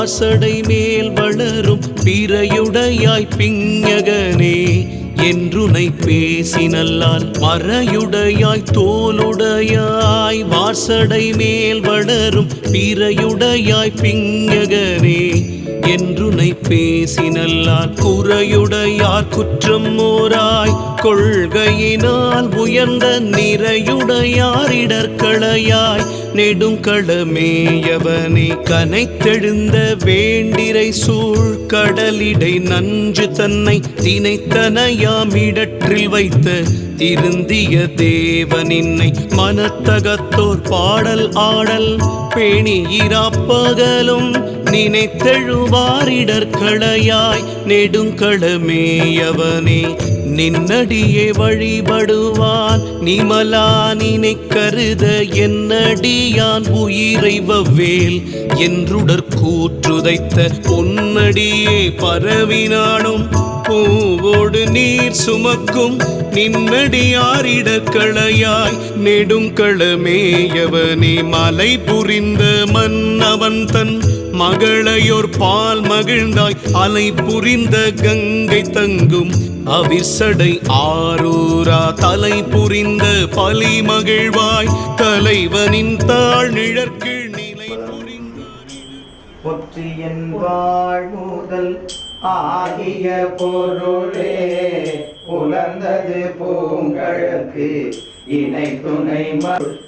வாசடை மேல் வளரும் பிறையுடையாய் பிஞகனே என்றுனை பேசினல்லால் மறையுடையாய் தோலுடையாய் வாசடை மேல் வளரும் பிறையுடையாய் பிஞகனே என்றுனை பேசினல்லால் குறையுடையார் குற்றம் ஓராய் கொள்கையினால் உயர்ந்த நிறையுடையார் இடர்களையாய் நெடுங்களமேயவனே கனைத்தெழுந்த வேண்டிரை சூழ் கடலிடை நஞ்சு தன்னை தினைத்தனையாம் இடற்றில் வைத்த திருந்திய தேவனின்னை மனத்தகத்தோர் பாடல் ஆடல் பேணியிராப்பகலும் நினைத்தெழுவாரிடர்களையாய் நெடுங்களமேயவனே நின்னடியே வழிபடுவான் நிமலா நினை கருத என்னடியான் உயிரை வவ்வேல் என்றுடற்கூற்றுதைத்த பொன்னடியே பரவினானும் பூவோடு நீர் சுமக்கும் நின்னடியாரிடர்களையாய் நெடுங்களமேயவனே மலை புரிந்த மன்னவன் தன் மகளையோர் பால் மகிழ்ந்தாய் அலை புரிந்த கங்கை தங்கும் அவிசடை ஆரூரா தலை புரிந்த பலி மகிழ்வாய் தலைவனின் தாழ் நிழற்கீழ் நிலை பொற்றியன் வாழ்முதல் ஆகிய பொருளே உலர்ந்தது பூங்கழற்கு இணை துணை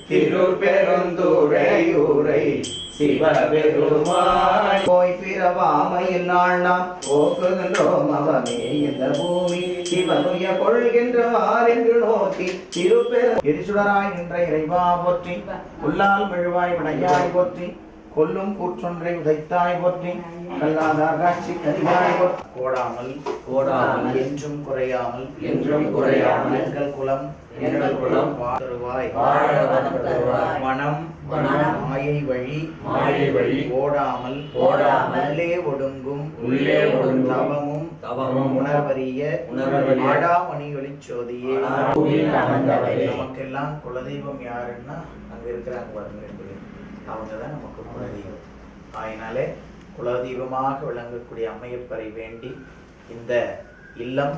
திருப்பெருந்துறையூரை சிவபெருமான் போய் பிறவாமையில் நாள் நாம் போக்குகின்றோம் அவமே இந்த பூமி சிவனுய கொள்கின்றவார் என்று நோக்கி திருப்பெரும் எரிசுடராய் நின்ற இறைவா போற்றி உள்ளால் மெழுவாய் விடையாய் போற்றி கொல்லும் கூற்றொன்றை உதைத்தாய் போற்றி கல்லாதார் காட்சி கரியாய் போற்றி கோடாமல் என்றும் குறையாமல் எங்கள் குலம் தருவாய் மனம் மாயை வழி ஓடாமல் உள்ளே ஒடுங்கும் தவமும் உணர்வறிய ஆடாமணியொளி சோதியே. நமக்கெல்லாம் குலதெய்வம் யாருன்னா அங்க இருக்கிறாங்க பாருங்க, அவங்க தான் நமக்கு குலதெய்வம். ஆயினாலே குலதெய்வமாக விளங்கக்கூடிய அம்மையப்பரை வேண்டி இந்த இல்லம்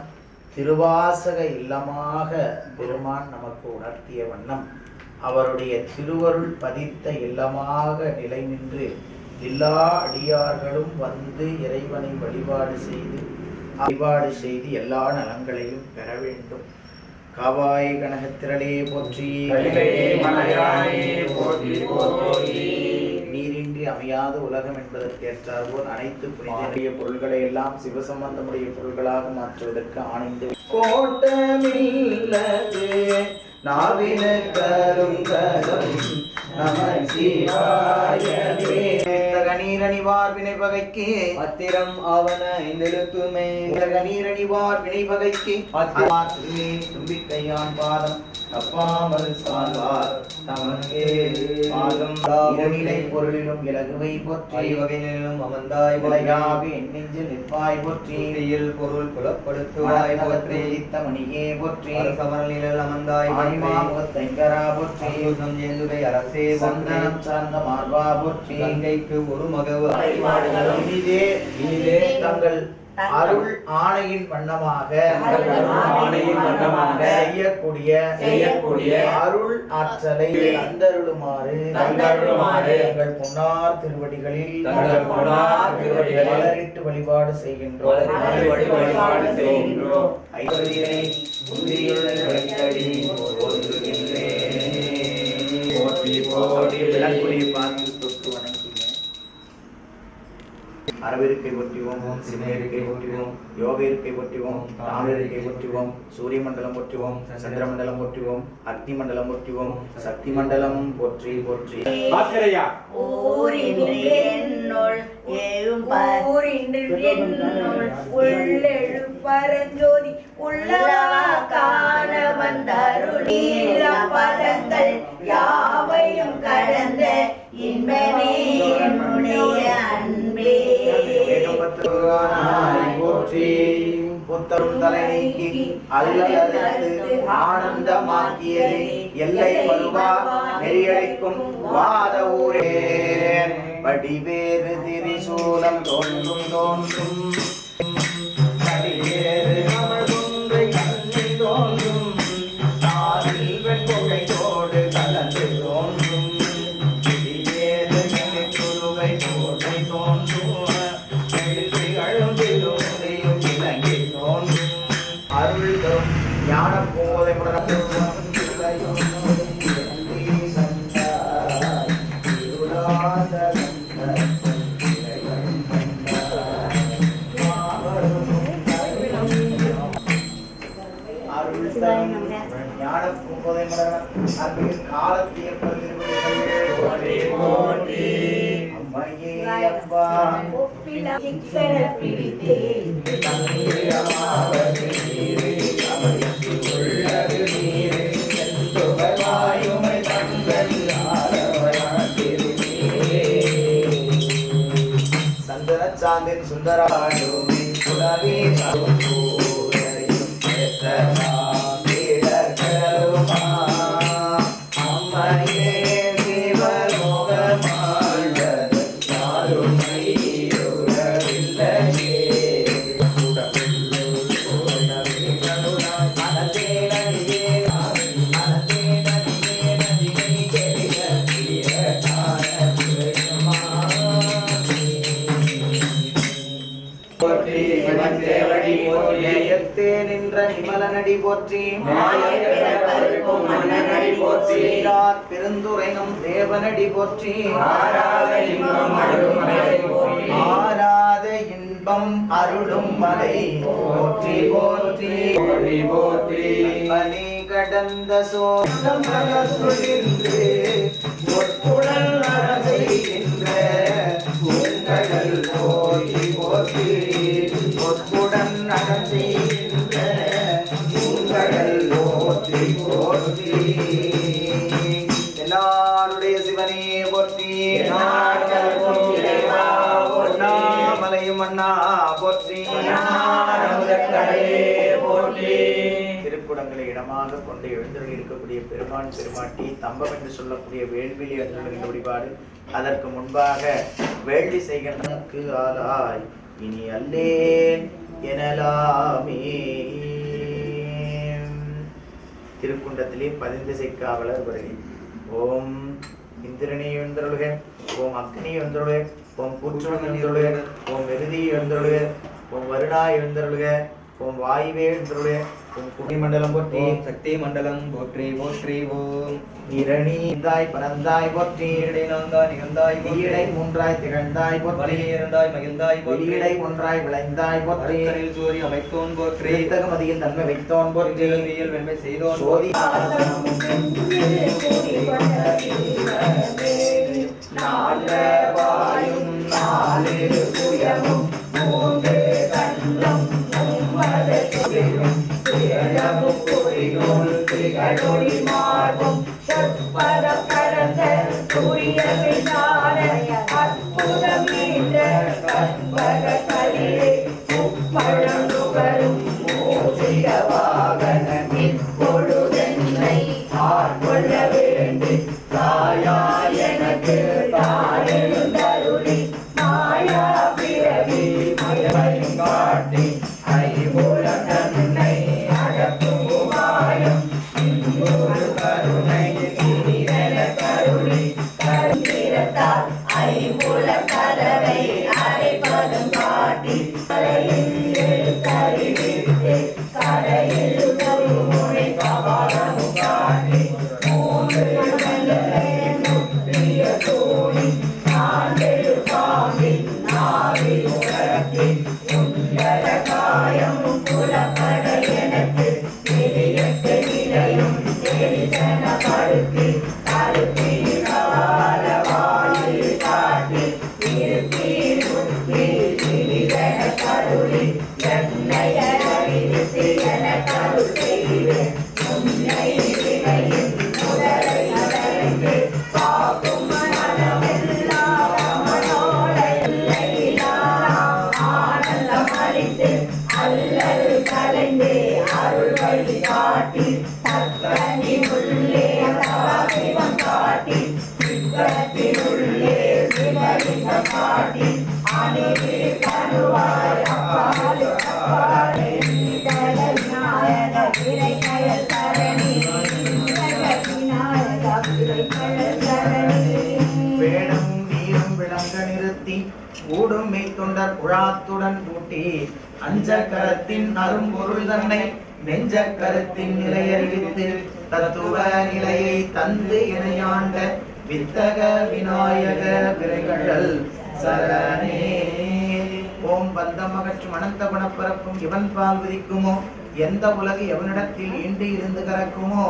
திருவாசக இல்லமாக பெருமான் நமக்கு உணர்த்திய வண்ணம் அவருடைய திருவருள் பதித்த இல்லமாக நிலை நின்று எல்லா அடியார்களும் வந்து இறைவனை வழிபாடு செய்து எல்லா நலங்களையும் பெற வேண்டும். காவாய் கனகத்திரளே போற்றி, நீரின்றி அமையாத உலகம் என்பதற்கேற்றார்போல் அனைத்து புனிதனுடைய பொருள்களை எல்லாம் சிவசம்பந்தமுடைய பொருள்களாக மாற்றுவதற்கு ஆணைந்து கோட்டமில்லது நாவின கருங்கலம் நம சிவாயவே. நீரணிவார் வினைவகைக்கு அத்திரம் ஆவன ஐந்தெழுத்துமே நீரணிவார் வினைவகைக்கு தும்பிக்கையான் பாதம் தப்பாமல் சார்வார் தமக்கே பாதம் இரவிலை பொருளிலும் இலகுவை போற்றி வகையிலும் அமர்ந்தாய் விளையாக எண்ணெஞ்சில் நிற்பாய் போற்றி பொருள் புலப்படுத்துவாய் போற்றி மணியே போற்றி சமரலில் அமர்ந்தாய் தைங்கரா போற்றி ஏந்துகை அரசே சந்தனம் சார்ந்த மார்பா போற்றி கங்கைக்கு ஒரு மகவு இனிதே தங்கள் அருள் ஆணையின் வண்ணமாக செய்யக்கூடிய அருள் ஆற்றலை தந்தருளுமாறு எங்கள் பொன்னார் திருவடிகளில் மலரிட்டு வழிபாடு செய்கின்றோம். அரவிருக்கை போற்றுவோம், சிறுநீருக்கை போற்றுவோம், யோக இருக்கை போற்றுவோம், தாமிரருக்கை போற்றுவோம், சூரிய மண்டலம் போற்றுவோம், சந்திர மண்டலம் போற்றுவோம், அக்னி மண்டலம் போற்றுவோம், சக்தி மண்டலம் போற்றி போற்றி. பரஞ்சோதி உள்ளவா காண வந்தருளீர பதங்கள் யாவையும் கடந்த இன்பனே என்னுடைய அன்பே. போற்றி புத்தரும் தலை நீக்கி அல்லது ஆனந்தமாக்கியதை எல்லை வருவா நெறியளிக்கும் வாத ஊரே வடிவேறு திரிசூலம் தோன்றும் தோன்றும் வடிவேறு அமர்குன்றை கண்ணில் தோன்றும் நாவில் வெண்புகையோடு கலந்து தோன்றும் விடிவேறு குருவை போதை தோன்றும் எழுதிகளும் திருமுறையும் இலங்கை தோன்றும் அருள் தரும் ஞான போதை சந்தனச்சாந்தின் சுந்தராடுமி புலவி அம்மையே நிமலனடி போற்றி பெருந்துரைனும் தேவனடி போற்றி ஆராத இன்பம் அருளும் மலை போற்றி போற்றி போற்றி பனி கடந்த சோகம் போற்றி போற்றி பொற்குடன் நடந்தே எல்லாருடைய சிவனே போற்றி மலையும் அண்ணா போற்றி திருக்குடங்களை இடமாக கொண்டு எழுந்தருள் இருக்கக்கூடிய பெருமான் பெருமாட்டி தம்பம் என்று சொல்லக்கூடிய வேள்விழி அன்றலின் வழிபாடு அதற்கு முன்பாக வேள்வி செய்கிறனுக்கு ஆளாய் இனி அல்லேன் எனலாமே திருக்குண்டத்திலே பதிந்திசை காவலர் வருகை. ஓம் இந்திரனே எழுந்தருளுக, ஓம் அக்னி எழுந்தருளுக, ஓம் புற்றுவன் எழுந்தருளுக, ஓம் வெறுதி எழுந்தருளுக, ஓம் வருணா எழுந்தருளுக, ஓம் வாயுவே எழுந்தருளுக, ஓம் குடி மண்டலம் போற்றி, சக்தி மண்டலம் போற்றி போற்றி. ஓம் இரணி இந்தாய் பரந்தாய் போற்றி, நான்காய் நிகழ்ந்தாய் ஈடை மூன்றாய் திகழ்ந்தாய் போற்றி, இருந்தாய் மகிழ்ந்தாய் போற்றி, ஈடை ஒன்றாய் விளைந்தாய் போற்றி, சூரிய அமைத்தோன் போற்றி, தகுமதியில் நன்மை வைத்தோன் போற்றி, வெண்மை செய்தோன் சோதி நாலவாயும் நாலு புயமும் மூன்று கண்ணும் மும்மதத்திலும் திரளமும் பொறியோல் திகழொளி மார்பும் சொற்பதம் கடந்த புரியவினான அற்புதம் ஈன்ற கற்பக கலிலே உப்பழம் நுகரும் மூசிக வாகனம் இப்பொழுதென்னை ஆட்கொள்ள வேண்டி தாயா எனக்கு தாயெழுந்தருளி மாயா பிறவி மயமையும் காட்டி ஐம்புலம் தன்னை அடக்கும் உபாயம் இன்னொரு கருணை இனிதென கருளி கருந்திரத்தால் ஐம்புலம் கதவை அடைப்பதும் காட்டி கரையில் கருவிட்டு கரையில் ஒரு முறை கபாலமும் காட்டி மூன்று தோணி நான்கு பாம்பி நாவி உலகி சுந்தர காயம் புலப்பட எனக்கு எட்டு நிலையும் தரிசனப்படுத்தி கருத்தி கால வாயில் காட்டி இருத்தி முத்தி இனிதன கருளி என்னை அறிவித்து என கருள் செய்து உன்னை வினையின் முதலை அடைந்து காக்கும் அல்லல் கலைந்து அருள் வழி காட்டி தத்தனி உள்ளே சிவம் காட்டி காட்டின் அணிவே கருவாய் அப்பால் அப்பாலே நீதல விநாயக விரைகயல் தரணி விநாயக விரைகயல் தரணி வேடம் வீரம் விளங்க நிறுத்தி கூடும் மெய்த்தொண்டர் குழாத்துடன் கூட்டி அஞ்ச கரத்தின் அரும்பொருள் தன்னை நெஞ்ச கருத்தின் நிலையறிவித்து தத்துவ நிலையை தந்து இணையாண்ட வித்தக விநாயக விரைகழல் சரணே. ஓம் பந்தம் அகற்றும் அனந்த குணப்பரப்பும் இவன் பால் விதிக்குமோ எந்த உலகு எவனிடத்தில் ஈண்டு இருந்து கறக்குமோ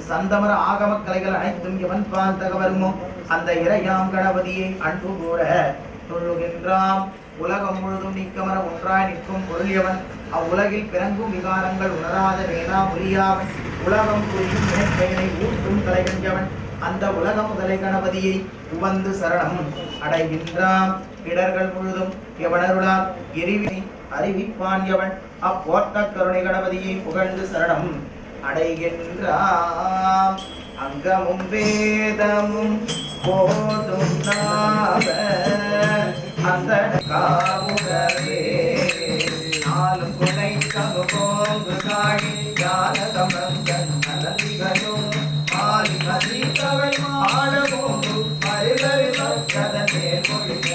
சந்தமர ஆகம கலைகள் அனைத்தும் எவன் பால் தகவருமோ அந்த இறையாம் கணபதியை அன்பு கூற தொழுகின்றாம். உலகம் முழுதும் நீக்கமர ஒன்றாய் நிற்கும் பொருள் எவன் அவ்வுலகில் பிறங்கும் விகாரங்கள் உணராத வேணா ஒளியாவன் உலகம் புரியும் இணைப்பயனை ஊட்டும் தலைகஞ்சவன் அந்த உலக முதலை கணபதியை உவந்து சரணம் அடைகின்றான். இடர்கள் முழுதும் எவனருளால் எரிவினை அறிவிப்பான் எவன் அப்போர்த்த கருணை கணபதியை புகழ்ந்து சரணம் அடைகின்றான். அங்கமும் வேதமும் போதும் நாவ அந்த காவுடவே நாளும் குணை தகு போங்கு காணி ஜானகமங்கன் அலந்திகனும் மாலி மதித்தவள் மாடமோங்கு மருகரி பக்கதே மொழிக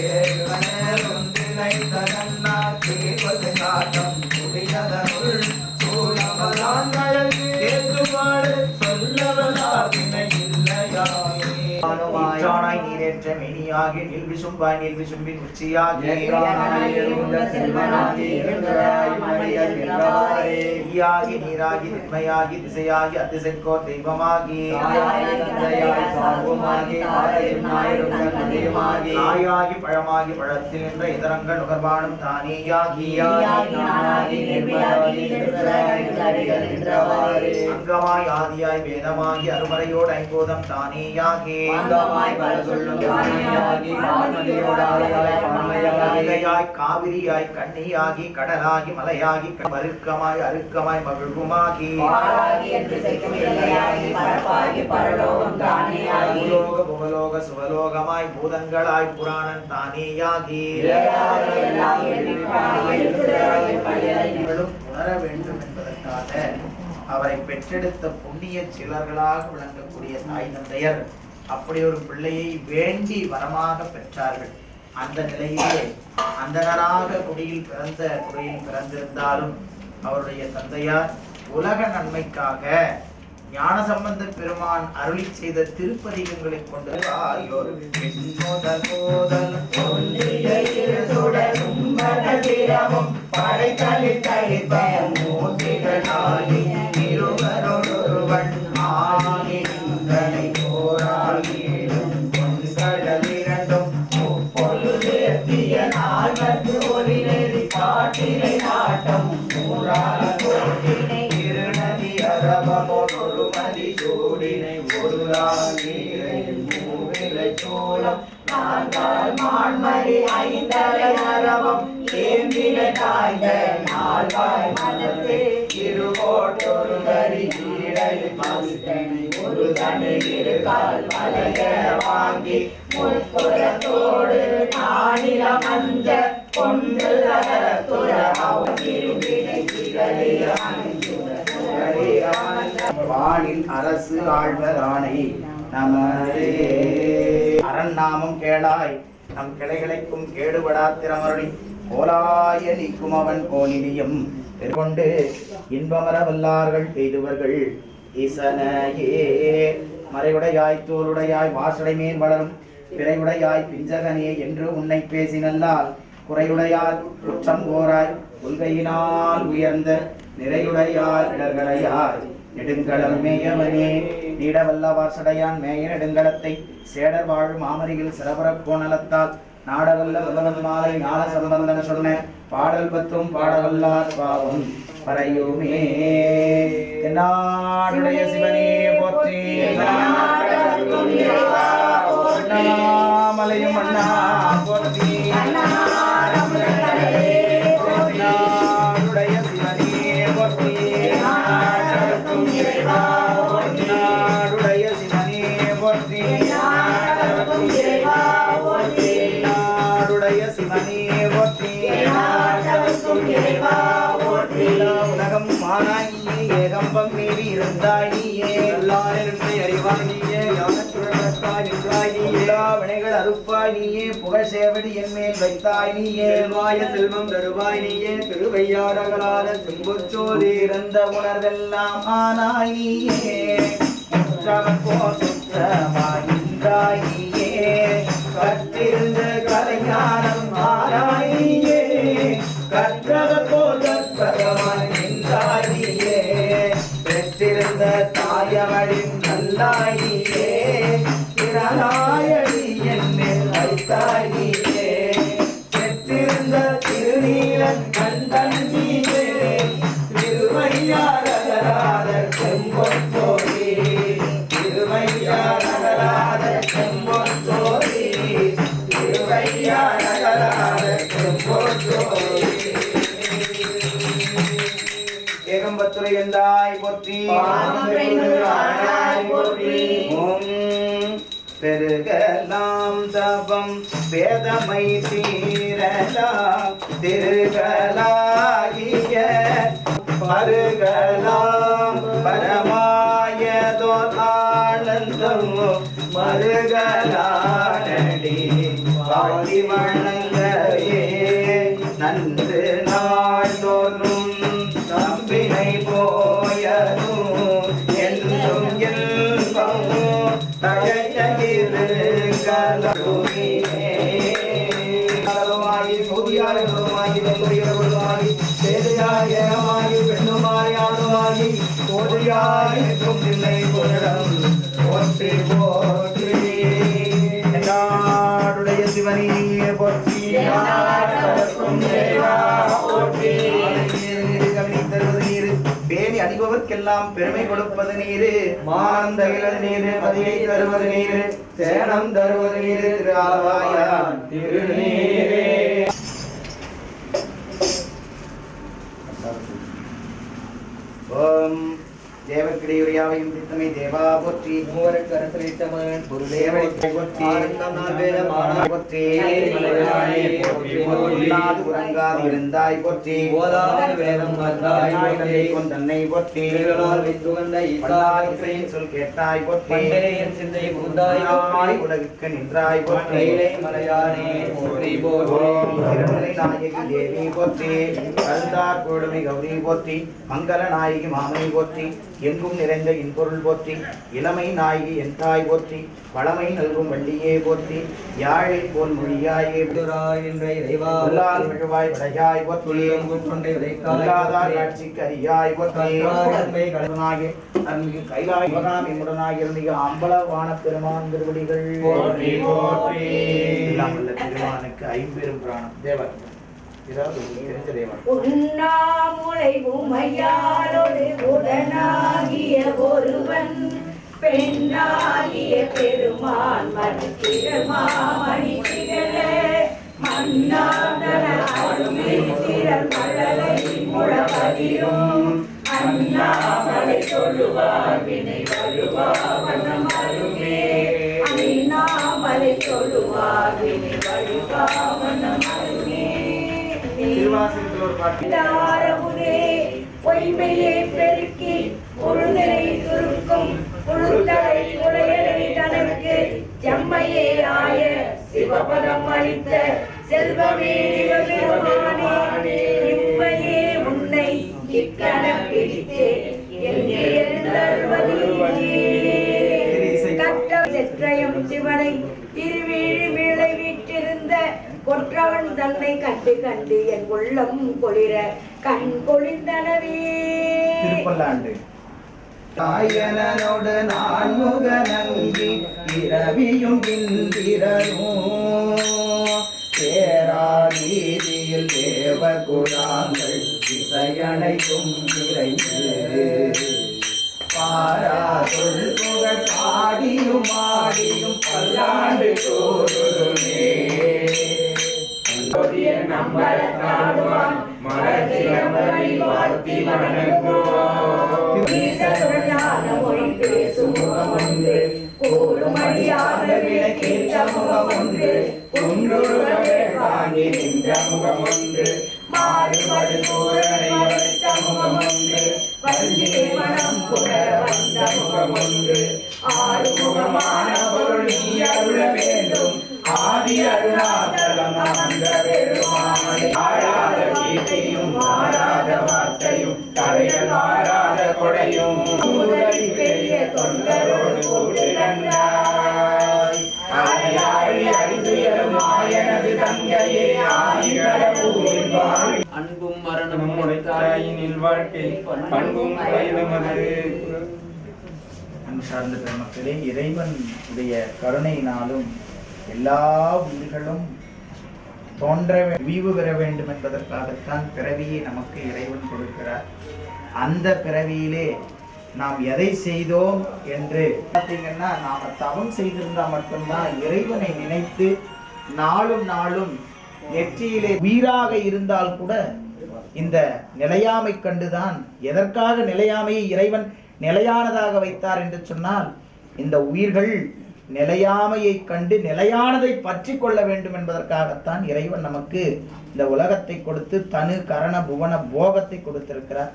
ஏழுவனரும் தினை தகன்னா கேள்வது காட்டம் முடியதனுள் சூழமலான்கள் ஏற்றுபாடு சொல்லவலாதினை இல்லையாமே. ானாய் நீரேற்ற மெனியாகி நில்விசும்பாய் நில்விசும்பின் உச்சியாகி ஈயாகி நீராகி நின்மையாகி திசையாகி அதிசைக்கோ தெய்வமாகி ஆயாகி பழமாகி பழத்தில் என்ற இதரங்கள் நுகர்வானும் தானேயாகி அங்கமாய் ஆதியாய் வேதமாகி அருமறையோடு ஐம்போதம் தானேயாகி காவிரியாய் கண்ணியாகி கடலாகி மலையாகி மருக்கமாய் அருக்கமாய் மகிழ்வுமாகி பூலோக புகலோக சுவலோகமாய் பூதங்களாய் புராணன் தானேயாகி உணர வேண்டும் என்பதற்காக அவரை பெற்றெடுத்த புண்ணிய சிலர்களாக விளங்கக்கூடிய தாய் தந்தையர் அப்படி ஒரு பிள்ளையை வேண்டி வரமாக பெற்றார்கள். அந்த நிலையிலே அந்தனராக குடியில் பிறந்திருந்தாலும் அவருடைய தந்தையார் உலக நன்மைக்காக ஞானசம்பந்த பெருமான் அருளி செய்த திருப்பதிகங்களை கொண்டு வாங்கி முற்புறத்தோடு நானில மஞ்ச கொண்டு வானில் அரசு ஆழ்வர் ஆணை நமதே. அரண் நாமம் கேளாய் நம் கிளைகளைக்கும் கேடுபடா திறமருளி கோலாய நீக்கும் அவன் கோலினியம் கொண்டு இன்பமர வல்லார்கள் எய்துவர்கள் ஈசனையே. மறைவுடையாய் தோளுடையாய் வாசடை மேல் வளரும் பிறையுடையாய் பிஞ்சகனே என்று உன்னை பேசினல்லால் குறையுடையால் குற்றம் போராய் கொள்கையினால் உயர்ந்த நிறையுடையார் இடர்களையாய் நெடுங்களம் மேயவனே. நீடவல்ல வாசடையான் மேய நெடுங்களத்தை சேடர் வாழும் மாமரியில் சிறபுறக் கோணலத்தால் நாடவல்ல முதல்வன் மாலை ஞான சம்பந்தன சொன்ன பாடல் பத்தும் பாடவல்லார் பாவம் பறையுமே. நாடுடைய சிவனே போற்றி மலையும் அண்ணா போற்றி நாடுடைய சிவனே போற்றி நாடுடைய சிவனே போற்றி மேவி இருந்தாய் நீயே எல்லாரிடத்தை அறிவாய் நீயே யானச்சுழற்றாய் நின்றாய் நீயே எல்லா வினைகள் அறுப்பாய் நீயே புகழ் சேவடி என் மேல் வைத்தாய் நீயே செல்வாய செல்வம் தருவாய் நீயே திருவையாடகலாத செம்பொச்சோதி இறந்த உணர்வெல்லாம் ஆனாய் நீயே முற்றவன் போல் சுற்றமாய் நின்றாய் நீயே கற்றிருந்த கலைஞானம் ஆனாய் நீயே கற்றவர் போல் கற்பகமாய் நின்றாய் நீயே பெற்றிருந்த தாயவளின் நல்லாய் நீயே திறனாயடி என் மேல் வைத்தாய் நீயே பெற்றிருந்த திருநீலன் கண்டன் நீயே திருவையாடகலாத செம்பொற்றோதி திருவையாடகலாத செம்பொற்றோதி திருவையாடகலாத செம்பொற்றோதி ஏகம்பத்துரை என்றாய் போற்றி ஓம் பெருகலாம் தபம் வேதமை தீரலாம் திருகலாகிய மருகலாம் பரமாயதோ ஆனந்தம் மருகலானடி பாடி வணங்கவே நன்று நாள்தோறும் நம்பினை போயதும் என்றும் இன்பமும் தழைத்தகிருகலுமாகி சோதியாயமாகி வெள்ளையர்களுமாகி சேதையாயமாகி பெண்ணுமாயானுமாகி கோதையாய் நிற்கும் தில்லை போரிடம் போற்றி போற்றி நாடுடைய சிவனியே போற்றி தருவது நீரு பேணி அணிபவர்க்கெல்லாம் பெருமை கொடுப்பது நீரு மானந்த இளது நீரு பதியை தருவது நீரு சேனம் தருவது நீரு திரு ஆலவாயான் திருநீரே ஓம் தேவக்கிடையுடையாவையும் சித்தமை தேவா போற்றி மூவருக்கு அரசளித்தவன் குருதேவனை போற்றி ஆனந்தம் நாள் வேதமானாய் போற்றி மலையானே போற்றி போற்றி உண்ணாது உறங்காது இருந்தாய் போற்றி ஓதாமல் வேதம் வந்தாய் போற்றி தன்னை போற்றி திருநாள் வித்துவந்த பல்லாய் ஈசாய் இசையின் சொல் கேட்டாய் போற்றி பண்டே என் சிந்தை புகுந்தாய் போற்றி உலகுக்கு நின்றாய் போற்றி மயிலை மலையானே போற்றி போற்றி ஓம் திருமலை நாயகி தேவி போற்றி கருந்தார் கோடுமை கௌரி போற்றி மங்கள நாயகி மாமணி போற்றி எங்கும் நிறைந்த இன்பொருள் போற்றி இளமை நாயகி என் தாய் போற்றி பழமை நல்கும் வள்ளியே போற்றி யாழை போல் மொழியாயே துராய் என்ற இறைவா உள்ளால் மிகுவாய் படையாய் போற்றி துளியம் குற்றொன்றை உள்ளாதார் விதைக்காய் காட்சிக்கு அறியாய் போற்றி கன்றாய் கடனாகிய அன்பிகு கைலாய் மகாமி முடனாகிய மிக அம்பலவான பெருமான் திருவடிகள் போற்றி போற்றி எல்லாம் வல்ல திருமானுக்கு ஐம்பெரும் பிராணம் தேவர் ஏதாவது உங்களுக்கு தெரிஞ்ச தேவர் உண்ணாமுலை உமையாரோடு உடனாகிய ஒருவன் பெண்ணாகிய பெருமான் மணித்திரமாமணி திகழ மன்னாதன அருமை திரள் மழலை முழவதிரும் அண்ணாமலை தொழுவார் வினை வருவார் வண்ணம் அருமே அண்ணாமலை தொழுவார் வினை வருவார் வண்ணம் அருமே திருவாசகத்தில் ஒரு பாட்டு தாரமுதே பொய்மையை பெருக்கி பொழுதலை சுருக்கும் பொழுதலை புலையலை தனக்கு செம்மையே ஆய சிவபதம் அளித்த செல்வமே சிவபெருமானே இம்மையே உன்னை இக்கண பிடித்து எங்கே கட்ட செற்றையும் சிவனை திருவீழி விளைவிட்டிருந்த கொற்றவன் தன்னை கண்டு கண்டு என் உள்ளம் கொளிர கண் கொளிந்தனவே திருப்பல்லாண்டு தாயனோடு நான் முகநங்கி இரவியும் இந்திரனும் பேராதீதியில் தேவ குழாங்கள் திசையனைக்கும் விரைந்து பாரா சொல் புகழ் பாடியும் ஆடியும் பல்லாண்டு தோறுமே நம்பரத்தாடுவான் மரத்திரம்படி வாழ்த்தி வணங்குவோம் ஈசருளான மொழி பேசும் முகம் ஒன்று கூறுமடியாக விளக்கேற்ற முகம் ஒன்று குன்றுருவே தாங்கி நின்ற முகமொன்று மாறுபடு சூரனை வைத்த முகமொன்று வஞ்சினை மனம் புகழ வந்த முகமொன்று ஆறுமுகமான பொருள் நீ அருள வேண்டும் ஆதி அருணாச்சலம் அமர்ந்த பெருமானை ஆழாத கீர்த்தியும் மாறாத வார்த்தையும் தலைகள் மாறாத கொடையும் உதவி பெரிய தொண்டரோடு கூட்டு கண்டாய் ஆயாழி அறிந்துயரும் ஆயனது தங்கையே ஆதிகளூரில் வாழ் அன்பும் மரணமும் உடைத்தாயினில் வாழ்க்கை பண்பும் கைதுமது. அன்பு சார்ந்த பெருமக்களே, இறைவன் உடைய கருணையினாலும் எல்லா உயிர்களும் தோன்ற வீவு பெற வேண்டும் என்பதற்காகத்தான் பிறவியை நமக்கு இறைவன் கொடுக்கிறார். அந்த பிறவியிலே நாம் எதை செய்தோம் என்று பார்த்தீங்கன்னா, நாம தவம் செய்திருந்தா மட்டும்தான் இறைவனை நினைத்து நாளும் நாளும் நெற்றியிலே உயிராக இருந்தால் கூட இந்த நிலையாமை கண்டுதான். எதற்காக நிலையாமையை இறைவன் நிலையானதாக வைத்தார் என்று சொன்னால், இந்த உயிர்கள் நிலையாமையை கண்டு நிலையானதை பற்றி கொள்ள வேண்டும் என்பதற்காகத்தான் இறைவன் நமக்கு இந்த உலகத்தை கொடுத்து தனு கரண புவன போகத்தை கொடுத்திருக்கிறார்.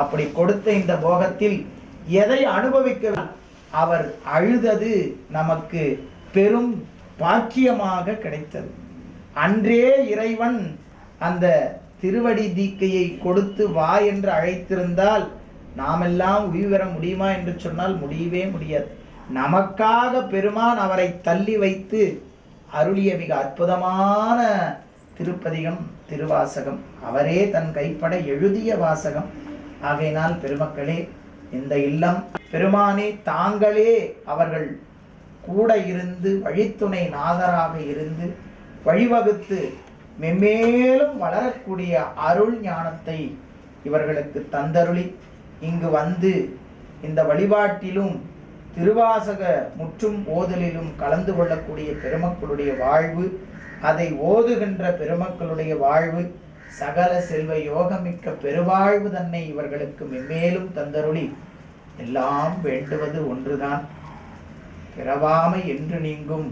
அப்படி கொடுத்த இந்த போகத்தில் எதை அனுபவிக்க அவர் அழுதது நமக்கு பெரும் பாக்கியமாக கிடைத்தது. அன்றே இறைவன் அந்த திருவடி தீக்கையை கொடுத்து வா என்று அழைத்திருந்தால் நாமெல்லாம் உயிர் பெற முடியுமா என்று சொன்னால் முடியவே முடியாது. நமக்காக பெருமான் அவரை தள்ளி வைத்து அருளிய மிக அற்புதமான திருப்பதிகம் திருவாசகம். அவரே தன் கைப்பட எழுதிய வாசகம். ஆகையினால் பெருமக்களே, இந்த இல்லம் பெருமானே தாங்களே அவர்கள் கூட இருந்து வழித்துணை நாதராக இருந்து வழிவகுத்து மென்மேலும் வளரக்கூடிய அருள் ஞானத்தை இவர்களுக்கு தந்தருளி இங்கு வந்து இந்த வழிபாட்டிலும் திருவாசக முற்றும் ஓதலிலும் கலந்து கொள்ளக்கூடிய பெருமக்களுடைய வாழ்வு, அதை ஓதுகின்ற பெருமக்களுடைய வாழ்வு, சகல செல்வ யோகமிக்க பெருவாழ்வு தன்னை இவர்களுக்கு மென்மேலும் தந்தருளி எல்லாம் வேண்டுவது ஒன்றுதான், பிறவாமை என்று நீங்கும்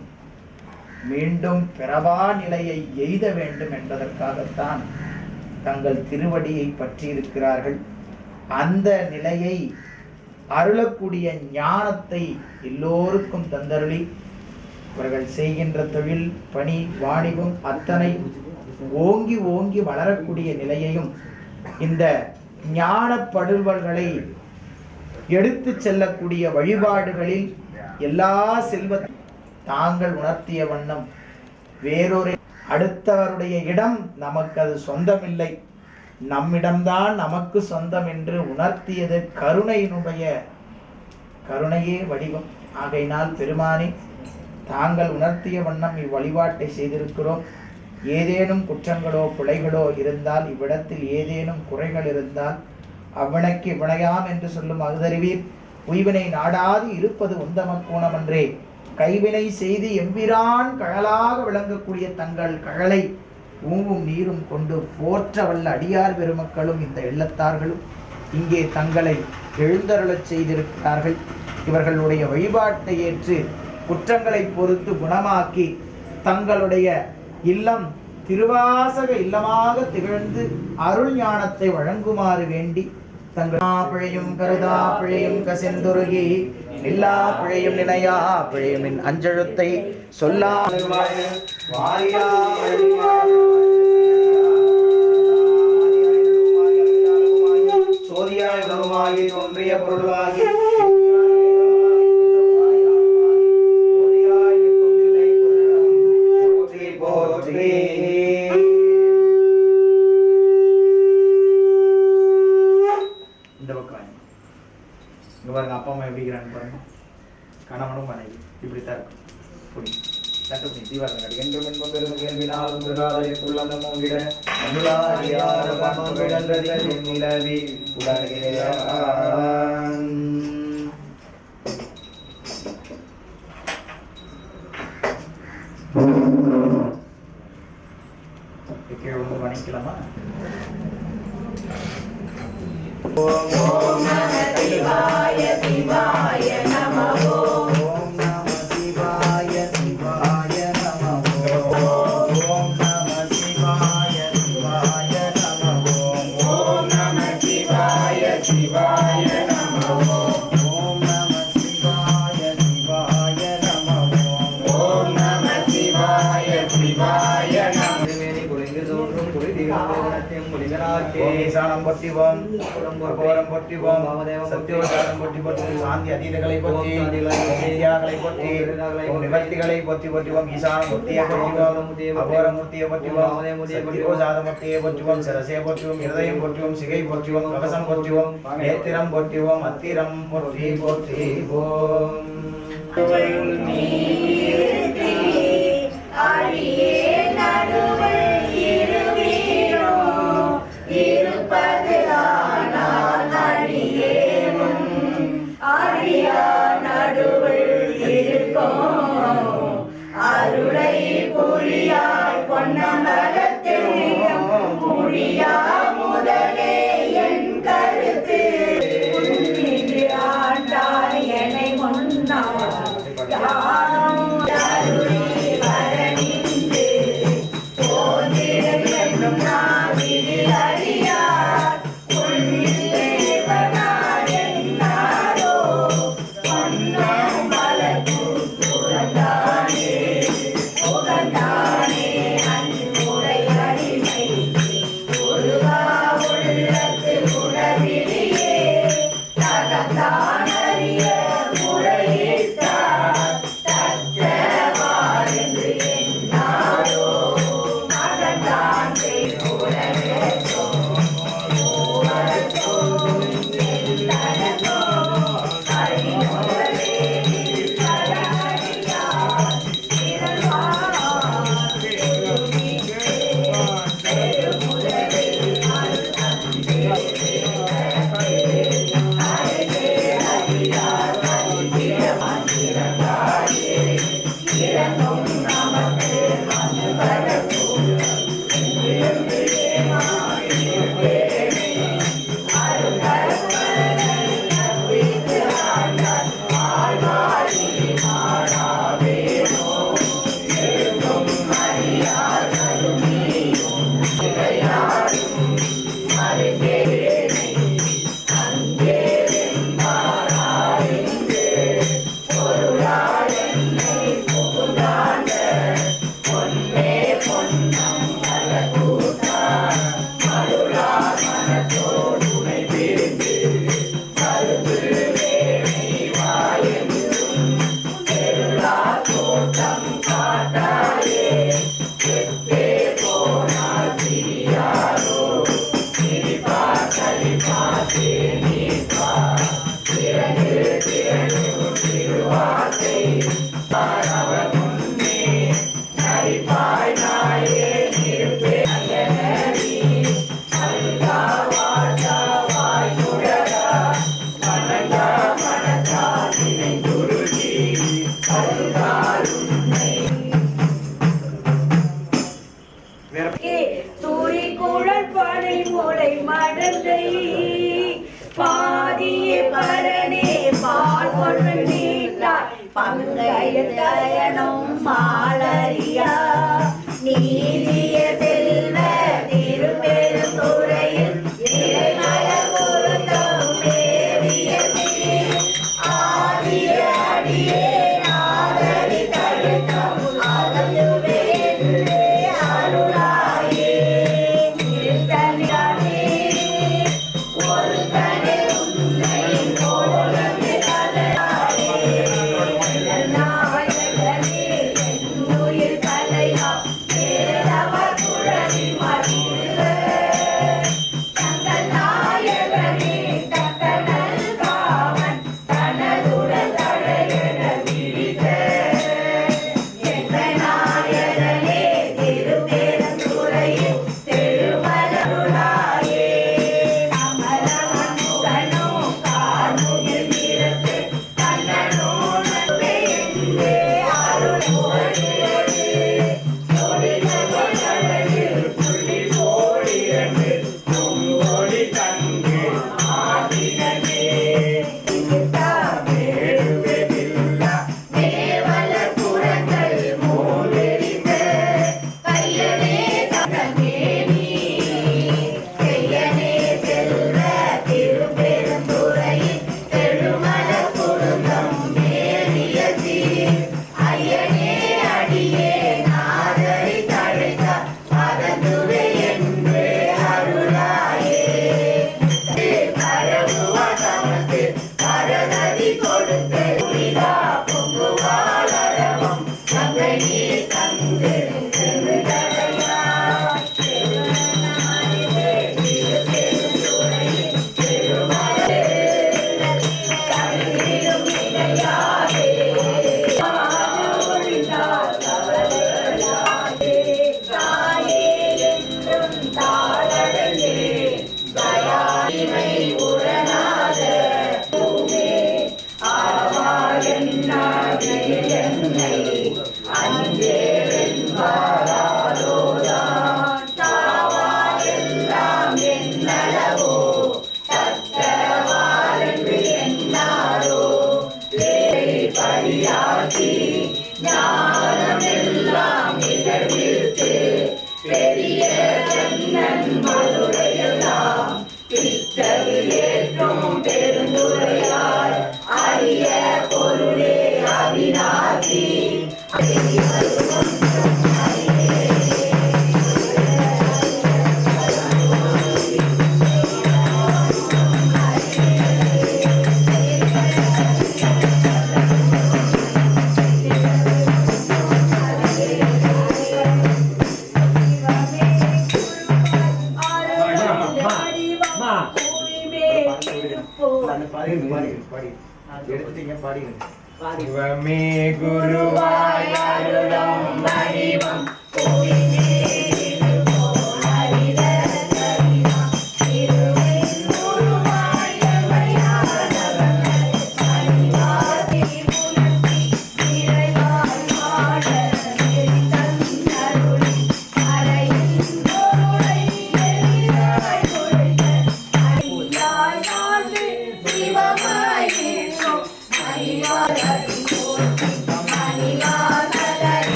மீண்டும் பிறவா நிலையை எய்த வேண்டும் என்பதற்காகத்தான் தங்கள் திருவடியை பற்றியிருக்கிறார்கள். அந்த நிலையை அருளக்கூடிய ஞானத்தை எல்லோருக்கும் தந்தருளி இவர்கள் செய்கின்ற தொழில் பணி வாணிபம் அத்தனை ஓங்கி ஓங்கி வளரக்கூடிய நிலையையும் இந்த ஞான படுவல்களை எடுத்து செல்லக்கூடிய வழிபாடுகளில் எல்லா செல்வ தாங்கள் உணர்த்திய வண்ணம் வேறொரு அடுத்தவருடைய இடம் நமக்கு அது சொந்தமில்லை, நம்மிடம்தான் நமக்கு சொந்தம் என்று உணர்த்தியது கருணையே வடிவம். ஆகையினால் பெருமானே, தாங்கள் உணர்த்திய வண்ணம் இவ்வழிபாட்டை செய்திருக்கிறோம். ஏதேனும் குற்றங்களோ பிழைகளோ இருந்தால், இவ்விடத்தில் ஏதேனும் குறைகள் இருந்தால் அவ்வினைக்கு வினையாம் என்று சொல்லும் அகுதறிவீர். உய்வினை நாடாது இருப்பது உந்தமக்கூணமன்றே. கைவினை செய்து எம்பிரான் கழலாக விளங்கக்கூடிய தங்கள் கழலை ஊங்கும் நீரும் கொண்டு போற்ற வல்ல அடியார் பெருமக்களும் இந்த இல்லத்தார்களும் இங்கே தங்களை எழுந்தருளச் செய்திருக்கிறார்கள். இவர்களுடைய வழிபாட்டை ஏற்று குற்றங்களை பொறுத்து குணமாக்கி தங்களுடைய இல்லம் திருவாசக இல்லமாக திகழ்ந்து அருள் ஞானத்தை வழங்குமாறு வேண்டி தங்கள் பிழையும் கருதா பிழையும் கசிந்துருகி எல்லா பிழையும் நினையா பிழையுமின் அஞ்செழுத்தை சொல்லா சோதியாய் குருவாகி தோன்றிய பொருளாகி போற்றி இந்த பக்கம் இங்க பாருங்க, அப்பா அம்மா எப்படி இருக்கிறாங்க பாருங்க, கணவனும் மனைவி இப்படித்தான் இருக்கும். புடி தட்டு தீவாரங்கள் என்றும் என்பது கேள்வினாலும் திருநாதலில் மூங்கிட அனுலாரியார பண்புகிழன்றதில் நிலவி உலகே வணிக்கலாமா? ஓம் ஓம் நம சிவாய சிவாய நம ஓம் நம சிவாய சிவாய நம ஓம் நம ஈசானம் பொட்டிவோம் கோரம் பொட்டிவோம் சத்தியோஜானம் பொட்டி பொட்டி சாந்தி அதீதங்களை பொட்டி வித்யாக்களை பொட்டி நிவர்த்திகளை பொத்தி பொட்டிவோம் ஈசானம் முத்தியை பொட்டிவோம் அகோரம் முத்தியை பொட்டிவோம் சத்தியோஜாத முத்தியை பொட்டிவோம் சரசே பொட்டிவோம் இருதயம் பொட்டிவோம் சிகை பொட்டிவோம் கவசம் பொட்டிவோம் நேத்திரம் பொட்டிவோம் அத்திரம் பொட்டி பொட்டிவோம் அருளை புரியாய் பொன்னமலத்தில் புரியா முதலே என் கருத்து ஆண்டார் என்னை முன்னாள் அருளை வரணிந்து போதிடும் அறியார் தேவனார் என்னாரோ பொன்னம் வளர்ப்பு புகழ்ந்தானே புகழ்ந்தானே அன்புடை அடிமை ஒருவா உள்ளத்து உணர்விலேயே தகத்தான் அறிய முறையிட்டார் தக்கவாரென்று என்னாரோ மகன்தான் உலகத்தோ மூவரத்தோ எந்தனத்தோ அறிமுதலே நின்றடியார் திரள்வார் பெருமுதலே இறங்கும் நமக்கு மனு வரக்கும் தூரி குழல் படை மூளை மடந்தை பாதிய பரனே பால் கொண்டு நீட்டார் பங்கைய தயனும் மாலரியா நீதிய செல்வ திருப்பெரும் துறையில் மலர் பொருத்தம் மேவிய ஆதிய அடியே ஆதரி தடுத்தம் அகலுவே அருளாயே திருத்தணியானே ஒரு தனி உன்னை போலவே கலையாயே நாயகனே என்னுயிர் கலையா பேரவர் குழலி மகிழ்க தங்கள் நாயகனே தக்கனல் காவன் தனதுடன் தழையென விழிக எங்கள் நாயகனே திருப்பெருந்துறையில் திருமலருளாயே அமரவன் முகனோ கார்முகில் நிறத்து கண்ணனோ நடுவே என்றே அருள் புகழ்கிறது தொழில்கள் கடலில் புள்ளி போலிரண்டு பொங்கொடி தங்கு ஆதினமே மேவலர் புறங்கள் மூன்றெறிந்த கையனே தங்கமேனி கையனே செல்வ திருப்பெருந்துறையில் பெருமலர் குருந்தம் மேலிய சீர் ஐயனே அடியே நாதரி தழைத்த பரந்துரை என்று பெரிய கண்ணன் மதுரையெல்லாம் பித்தகு ஏற்றும் பெருந்துரையாய் அரிய பொருளே அவிநாசி சிவமே குருவாய் அருளும் மணிவம்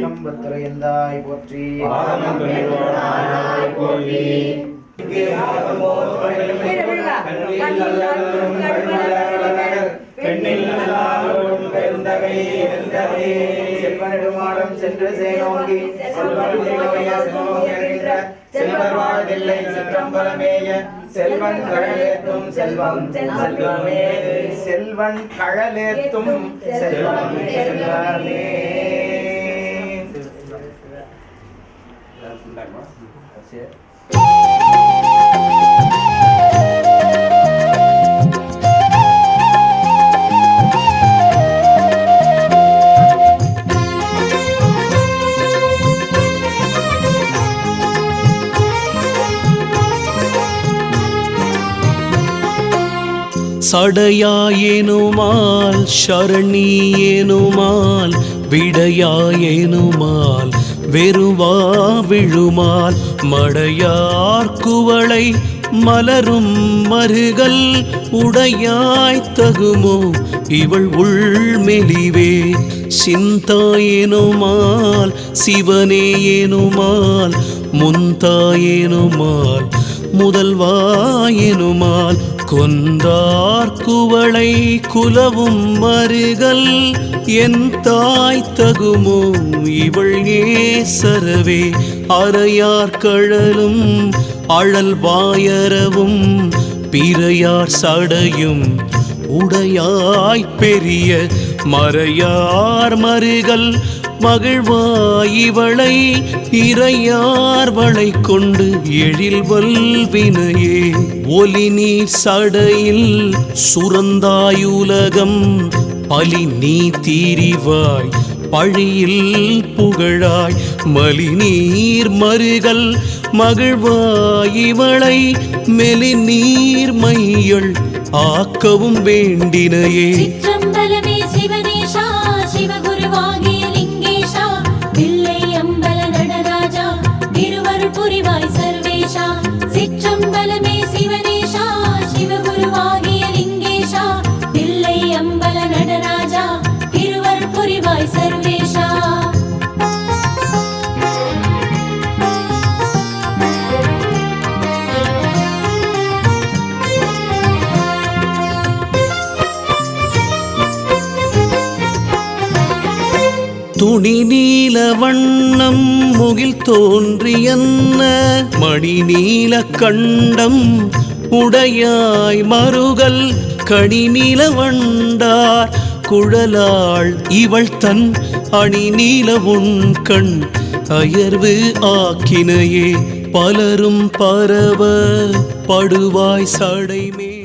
கம்பத்துறையந்தாய் போற்றி செல்வனெடுமாடம் சென்று சேனோங்கி செல்வர் வாழ்தில்லை சிற்றம்பலமேய செல்வன் கழலேத்தும் செல்வம் செல்வமே செல்வன் கழலேத்தும் செல்வம் செல்வமே. சடையாயேனுமால் சரணியேனுமால் விடையாயேனுமால் வெறுவா விழுமால் மடையார் குவளை மலரும் மருகல் உடையாய் தகுமோ இவள் உள்மெலிவே சிந்தாயேனுமால் சிவனேயேனுமால் முந்தாயேனுமால் முதல்வாயேனுமால் கொந்தார் குவளை குலவும் மருகல் என் தாய் தகுமோ இவள் ஏசரவே அறையார் கழலும் அழல் வாயரவும் பிறையார் சடையும் உடையாய் பெரிய மறையார் மருகல் மகிழ்வாயிவளை இறையார்வளை கொண்டு எழில் வல்வினையே ஒலி நீர் சடையில் சுரந்தாயுலகம் பலி நீ தீரிவாய் பழியில் புகழாய் மலி நீர் மருகல் மகிழ்வாயிவளை மெலி நீர் மையள் ஆக்கவும் வேண்டினையே. சிற்றம்பலமே சிவனேஷா சிவகுருவாகிய லிங்கேஷா தில்லை அம்பல நடராஜா திருவருள் புரிவாய் சர்வேஷா. சிற்றம்பலமே சிவனேஷா சிவகுருவாகிய லிங்கேஷா தில்லை அம்பல நடராஜா திருவருள் புரிவாய் சர்வேஷா. துணி நீல வண்ணம் முகில் தோன்றியன்ன மணி நீல கண்டம் உடையாய் மருகல் கணி நீல வண்டார் குழலாள் இவள் தன் அணி நீல உன் கண் அயர்வு ஆக்கினையே பலரும் பரவ படுவாய் சடைமே.